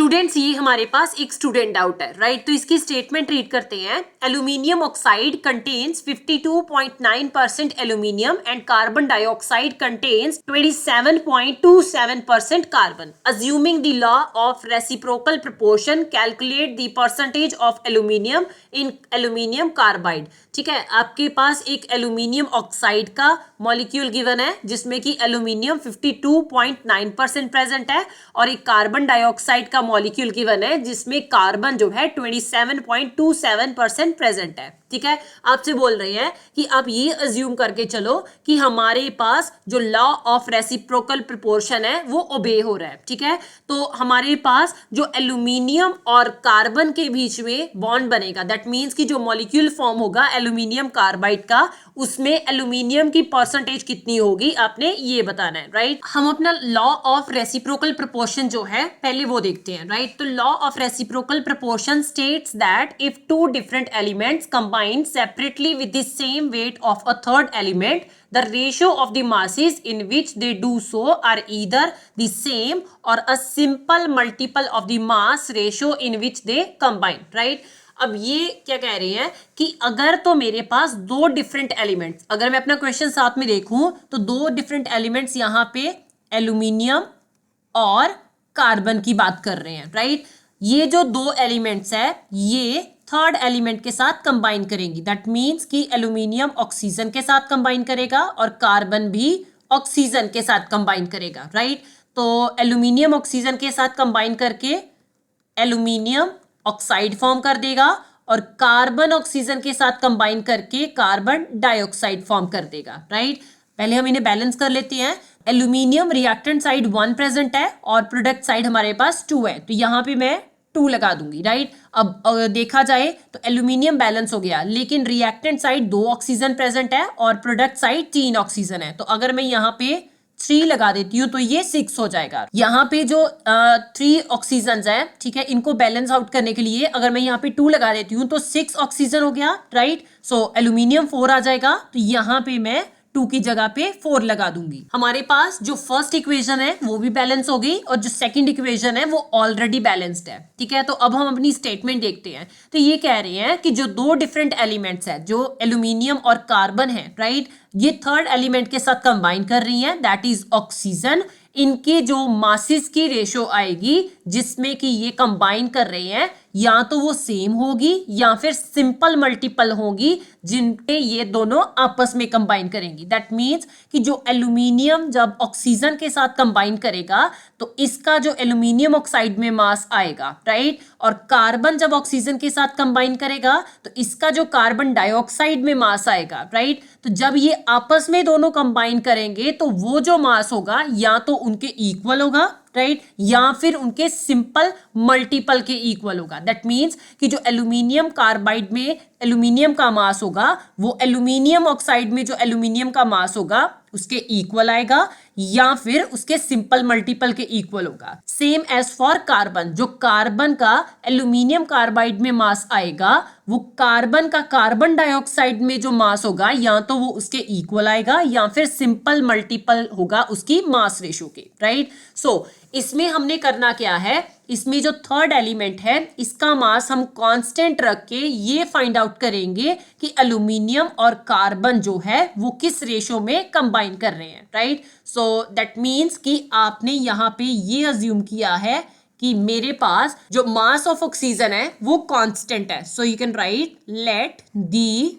Students ये हमारे पास एक स्टूडेंट डाउट है राइट। तो इसकी स्टेटमेंट रीड करते हैं। Aluminium oxide contains 52.9% aluminium and carbon dioxide contains 27.27% carbon. Assuming the law of reciprocal proportion calculate the percentage of aluminium in aluminium carbide. ठीक है, आपके पास एक एल्यूमिनियम ऑक्साइड का मॉलिक्यूल गिवन है जिसमें कि एल्यूमिनियम 52.9% प्रेजेंट है और एक कार्बन डाइऑक्साइड का मॉलिक्यूल गिवन है जिसमें कार्बन जो है 27.27% प्रेजेंट है। ठीक है, आपसे बोल रहे हैं कि आप ये अज्यूम करके चलो कि हमारे पास जो लॉ ऑफ रेसिप्रोकल प्रोपोर्शन है वो ओबे हो रहा है। ठीक है, तो हमारे पास जो एल्यूमिनियम और कार्बन के बीच में बॉन्ड बनेगा, दैट मीन्स कि जो मॉलिक्यूल फॉर्म होगा एल्यूमिनियम कार्बाइड का, उसमें एल्यूमिनियम की परसेंटेज कितनी होगी आपने ये बताना है राइट। हम अपना लॉ ऑफ रेसिप्रोकल प्रोपोर्शन जो है पहले वो देखते हैं राइट। तो law of reciprocal proportion states that if two different elements combined separately with the same weight of a third element, the ratio of the masses in which they do so are either the same or a simple multiple of the mass ratio in which they combine, right? अब ये क्या कह रहे हैं कि अगर तो मेरे पास दो डिफरेंट एलिमेंट्स, अगर मैं अपना क्वेश्चन साथ में देखूं तो दो डिफरेंट एलिमेंट्स यहाँ पे एल्यूमिनियम और कार्बन की बात कर रहे हैं राइट। ये जो दो एलिमेंट्स है ये थर्ड एलिमेंट के साथ कंबाइन करेंगी, दैट मीन्स कि एल्यूमिनियम ऑक्सीजन के साथ कंबाइन करेगा और कार्बन भी ऑक्सीजन के साथ कंबाइन करेगा राइट। तो एल्यूमिनियम ऑक्सीजन के साथ कंबाइन करके एल्यूमिनियम ऑक्साइड फॉर्म कर देगा और कार्बन ऑक्सीजन के साथ कंबाइन करके कार्बन डाइऑक्साइड फॉर्म कर देगा राइट। पहले हम इन्हें बैलेंस कर लेते हैं। एल्यूमिनियम रिएक्टेंट साइड 1 प्रेजेंट है और प्रोडक्ट साइड हमारे पास 2 है, तो यहाँ पे मैं 2 लगा दूंगी राइट। अब देखा जाए तो एल्यूमिनियम बैलेंस हो गया, लेकिन रिएक्टेंट साइड 2 ऑक्सीजन प्रेजेंट है और प्रोडक्ट साइड 3 ऑक्सीजन है। तो अगर मैं यहाँ पे 3 लगा देती हूँ तो ये 6 हो जाएगा। यहाँ पे जो 3 ऑक्सीजन है ठीक है, इनको बैलेंस आउट करने के लिए अगर मैं यहाँ पे 2 लगा देती हूँ तो 6 ऑक्सीजन हो गया राइट। सो एल्यूमिनियम 4 आ जाएगा, तो यहाँ पे मैं 2 की जगह पे 4 लगा दूंगी। हमारे पास जो फर्स्ट इक्वेशन है वो भी बैलेंस हो गई और जो सेकंड इक्वेशन है वो ऑलरेडी बैलेंस्ड है। ठीक है, तो अब हम अपनी स्टेटमेंट देखते हैं। तो ये कह रहे हैं कि जो दो डिफरेंट एलिमेंट्स है, जो एल्यूमिनियम और कार्बन है राइट, ये थर्ड एलिमेंट के साथ कंबाइन कर रही हैं, दैट इज ऑक्सीजन। इनके जो मासेस की रेशो आएगी जिसमें कि ये कंबाइन कर रहे हैं, या तो वो सेम होगी या फिर सिंपल मल्टीपल होगी जिनके ये दोनों आपस में कंबाइन करेंगी। दैट मीन्स कि जो एल्यूमिनियम जब ऑक्सीजन के साथ कंबाइन करेगा तो इसका जो एल्यूमिनियम ऑक्साइड में मास आएगा राइट, और कार्बन जब ऑक्सीजन के साथ कंबाइन करेगा तो इसका जो कार्बन डाइऑक्साइड में मास आएगा राइट। तो जब ये आपस में दोनों कंबाइन करेंगे तो वो जो मास होगा या तो उनके इक्वल होगा राइट, या फिर उनके सिंपल मल्टीपल के इक्वल होगा। दैट मीन्स कि जो एल्यूमिनियम कार्बाइड में एल्यूमिनियम का मास होगा वो एल्यूमिनियम ऑक्साइड में जो एल्यूमिनियम का मास होगा उसके इक्वल आएगा या फिर उसके सिंपल मल्टीपल के इक्वल होगा। सेम एज फॉर कार्बन, जो कार्बन का एल्यूमिनियम कार्बाइड में मास आएगा वो कार्बन का कार्बन डाइऑक्साइड में जो मास होगा या तो वो उसके इक्वल आएगा या फिर सिंपल मल्टीपल होगा उसकी मास रेशो के राइट। सो इसमें हमने करना क्या है, इसमें जो थर्ड एलिमेंट है इसका मास हम कांस्टेंट रख के ये फाइंड आउट करेंगे कि एल्यूमिनियम और कार्बन जो है वो किस रेशो में कंबाइन कर रहे हैं राइट। सो दैट मीन्स कि आपने यहाँ पे ये अज्यूम किया है कि मेरे पास जो मास ऑफ ऑक्सीजन है वो कांस्टेंट है। So you can write let the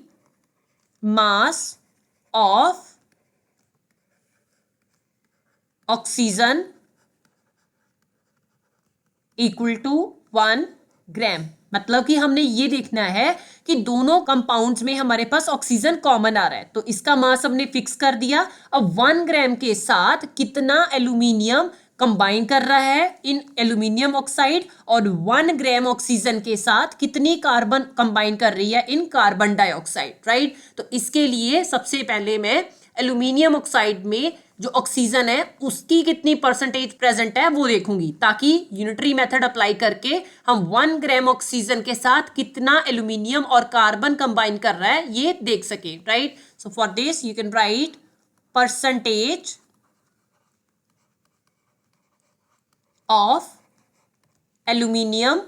mass of oxygen equal to 1 gram. मतलब कि हमने ये देखना है कि दोनों कंपाउंड्स में हमारे पास ऑक्सीजन कॉमन आ रहा है, तो इसका मास हमने फिक्स कर दिया। अब 1 ग्राम के साथ कितना एल्यूमिनियम कंबाइन कर रहा है इन एल्यूमिनियम ऑक्साइड और 1 ग्राम ऑक्सीजन के साथ कितनी कार्बन कंबाइन कर रही है इन कार्बन डाइऑक्साइड राइट। तो इसके लिए सबसे पहले मैं एल्यूमिनियम ऑक्साइड में जो ऑक्सीजन है उसकी कितनी परसेंटेज प्रेजेंट है वो देखूंगी, ताकि यूनिटरी मेथड अप्लाई करके हम 1 ग्राम ऑक्सीजन के साथ कितना एल्यूमिनियम और कार्बन कंबाइन कर रहा है ये देख सके right. So for this you can right percentage of aluminium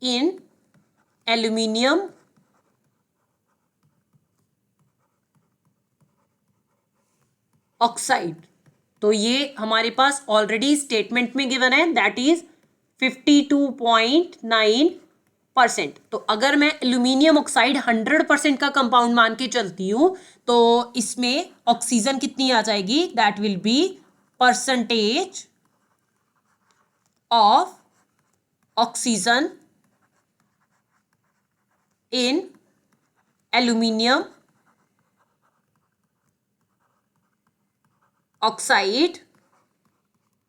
in aluminium oxide. तो ये हमारे पास ऑलरेडी स्टेटमेंट में गिवन है, दैट इज 52.9%। तो अगर मैं एल्यूमिनियम ऑक्साइड 100% का कंपाउंड मान के चलती हूं तो इसमें ऑक्सीजन कितनी आ जाएगी, that will be percentage of oxygen in aluminium oxide.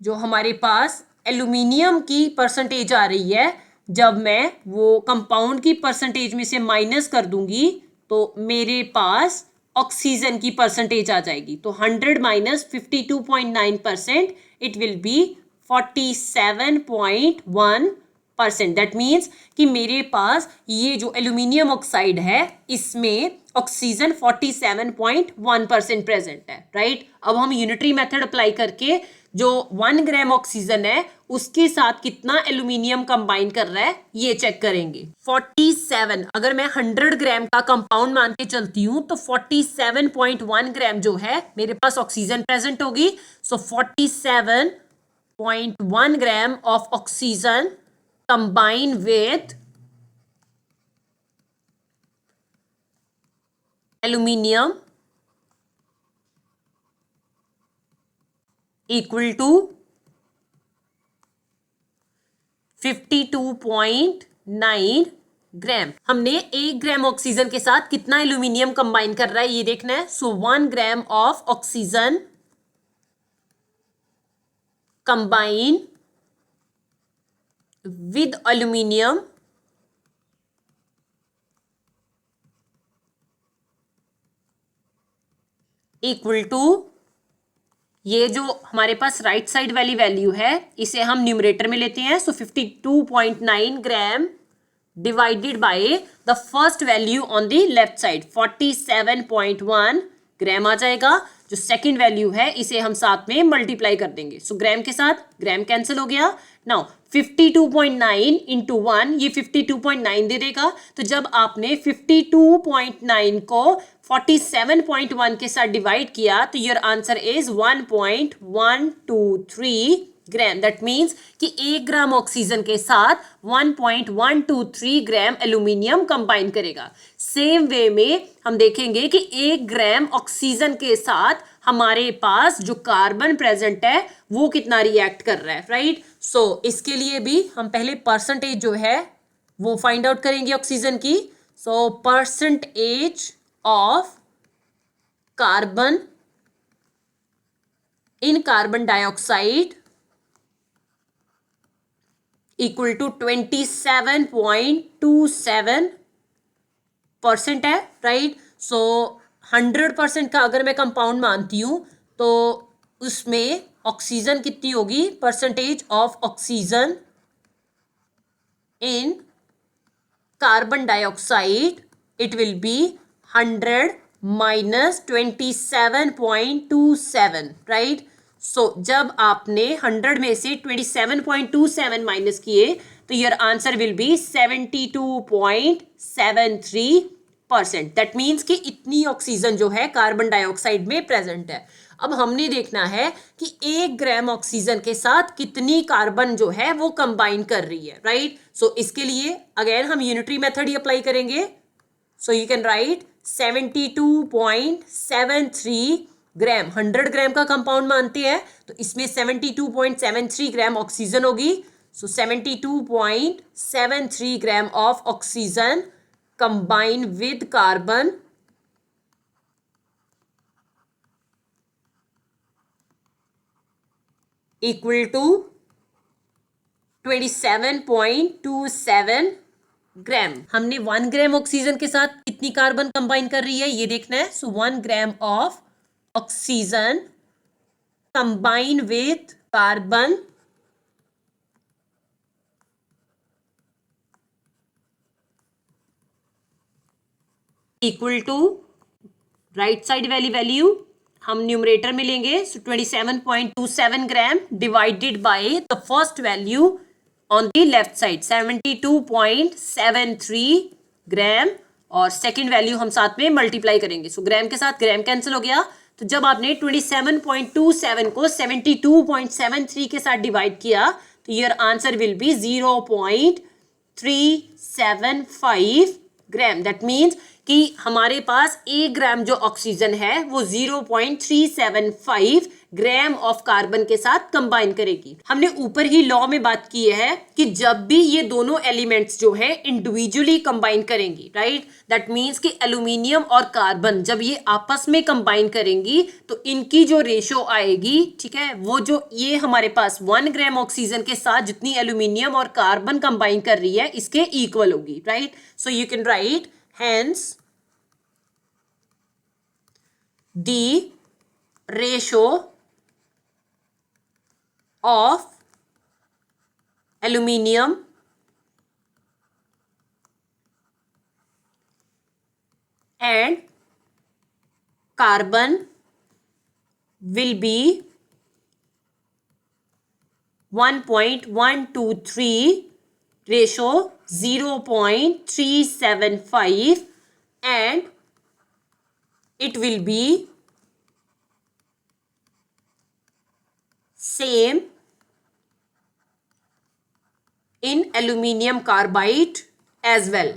जो हमारे पास एल्यूमिनियम की परसेंटेज आ रही है, जब मैं वो कंपाउंड की परसेंटेज में से माइनस कर दूंगी तो मेरे पास ऑक्सीजन की परसेंटेज आ जाएगी। तो 100 minus 52.9%, it will B 47.1%। That means कि मेरे पास ये जो एल्यूमिनियम ऑक्साइड है इसमें ऑक्सीजन 47.1% प्रेजेंट है, राइट। अब हम यूनिटरी मेथड अप्लाई करके जो 1 ग्राम ऑक्सीजन है उसके साथ कितना एल्यूमिनियम कंबाइन कर रहा है ये चेक करेंगे। 47, अगर मैं 100 ग्राम का कंपाउंड मान के चलती हूं तो 47.1 ग्राम जो है मेरे पास ऑक्सीजन प्रेजेंट होगी। So 47.1 gram of oxygen combine with aluminium equal to 52.9 gram. हमने 1 ग्राम ऑक्सीजन के साथ कितना एल्यूमिनियम कंबाइन कर रहा है ये देखना है। So 1 gram of oxygen combine with aluminium equal to, ये जो हमारे पास राइट साइड वाली वैल्यू है इसे हम न्यूमरेटर में लेते हैं। So 52.9 gram divided by the first value on the left side 47.1 gram आ जाएगा। जो सेकंड वैल्यू है इसे हम साथ में मल्टीप्लाई कर देंगे। सो ग्राम के साथ ग्राम कैंसिल हो गया। नाउ 52.9 इंटू 1 ये 52.9 दे देगा। तो जब आपने 52.9 को 47.1 के साथ डिवाइड किया तो your answer is 1.123 gram. That means कि 1 ग्राम ऑक्सीजन के साथ 1.123 ग्राम एल्यूमिनियम कंबाइन करेगा। सेम वे में हम देखेंगे कि 1 ग्राम ऑक्सीजन के साथ हमारे पास जो कार्बन प्रेजेंट है वो कितना रिएक्ट कर रहा है, राइट। सो इसके लिए भी हम पहले परसेंटेज जो है वो फाइंड आउट करेंगे ऑक्सीजन की। So percentage of carbon in carbon dioxide equal to 27.27% है, राइट। सो 100% का अगर मैं कंपाउंड मानती हूं तो उसमें ऑक्सीजन कितनी होगी, percentage of oxygen in carbon dioxide it will be 100 minus 27.27, right. So जब आपने 100 में से 27.27 माइनस किए तो your answer will be 72.73%। That means कि इतनी ऑक्सीजन जो है कार्बन डाइऑक्साइड में प्रेजेंट है। अब हमने देखना है कि 1 ग्राम ऑक्सीजन के साथ कितनी कार्बन जो है वो कंबाइन कर रही है, राइट। सो इसके लिए अगेन हम यूनिटरी मेथड ही अप्लाई करेंगे। सो यू कैन राइट 72.73 ग्राम। 100 ग्राम का कंपाउंड मानते हैं तो इसमें 72.73 ग्राम ऑक्सीजन होगी। So 72.73 gram of oxygen combine with carbon equal to 27.27 gram. हमने 1 ग्राम ऑक्सीजन के साथ कितनी कार्बन कंबाइन कर रही है ये देखना है। So 1 gram of oxygen combine with carbon equal to right side वाली वैल्यू हम न्यूमरेटर में लेंगे, so 27.27 gram divided by the first value on the left side 72.73 gram, और सेकेंड वैल्यू हम साथ में मल्टीप्लाई करेंगे। सो ग्राम के साथ ग्राम कैंसिल हो गया, तो जब आपने 27.27 को 72.73 के साथ डिवाइड किया तो your answer will B 0.375 gram. That means कि हमारे पास 1 ग्राम जो ऑक्सीजन है वो 0.375 ग्राम ऑफ कार्बन के साथ कंबाइन करेगी। हमने ऊपर ही लॉ में बात की है कि जब भी ये दोनों एलिमेंट्स जो है इंडिविजुअली कंबाइन करेंगी, राइट, दैट मीन्स कि एल्यूमिनियम और कार्बन जब ये आपस में कंबाइन करेंगी तो इनकी जो रेशो आएगी, ठीक है, वो जो ये हमारे पास 1 ग्राम ऑक्सीजन के साथ जितनी एल्यूमिनियम और कार्बन कंबाइन कर रही है इसके इक्वल होगी, right. So you can right hence the ratio of aluminium and carbon will be 1.123 ratio 0.375 and it will be same in aluminium carbide as well.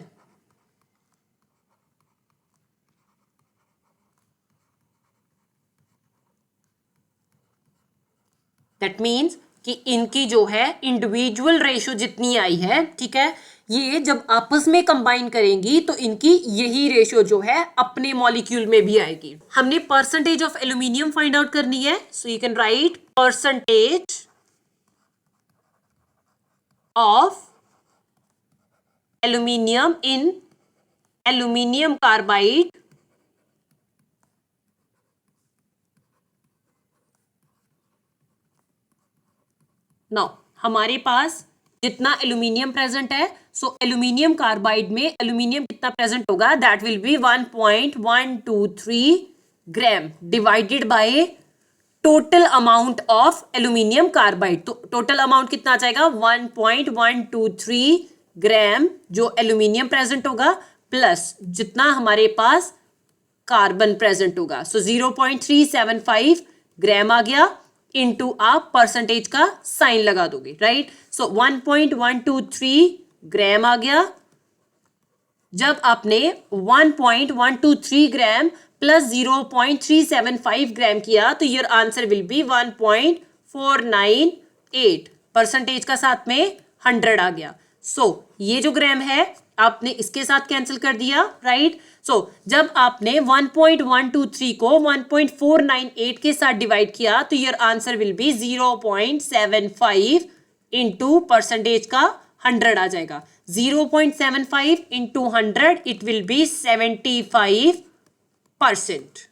That means कि इनकी जो है इंडिविजुअल रेशो जितनी आई है, ठीक है, ये जब आपस में कंबाइन करेंगी तो इनकी यही रेशो जो है अपने मॉलिक्यूल में भी आएगी। हमने percentage of aluminium find out करनी है, so you can right percentage of aluminium in aluminium carbide now हमारे पास जितना एल्यूमिनियम प्रेजेंट है, सो एल्यूमिनियम कार्बाइड में एल्यूमिनियम कितना प्रेजेंट होगा, that will be 1.123 gram divided by total amount of aluminium carbide. तो total amount कितना आ जाएगा 1.123 ग्राम जो एल्यूमिनियम प्रेजेंट होगा प्लस जितना हमारे पास कार्बन प्रेजेंट होगा, सो 0.375 ग्राम आ गया, इनटू आप परसेंटेज का साइन लगा दोगे, राइट। सो 1.123 ग्राम आ गया। जब आपने 1.123 ग्राम प्लस 0.375 ग्राम किया तो your answer will B 1.498, percentage का साथ में 100 आ गया। सो ये जो ग्राम है आपने इसके साथ कैंसिल कर दिया, राइट। सो जब आपने 1.123 को 1.498 के साथ डिवाइड किया तो your answer will B 0.75 into percentage का 100 आ जाएगा। 0.75 इंटू 100 इट विल बी 75%।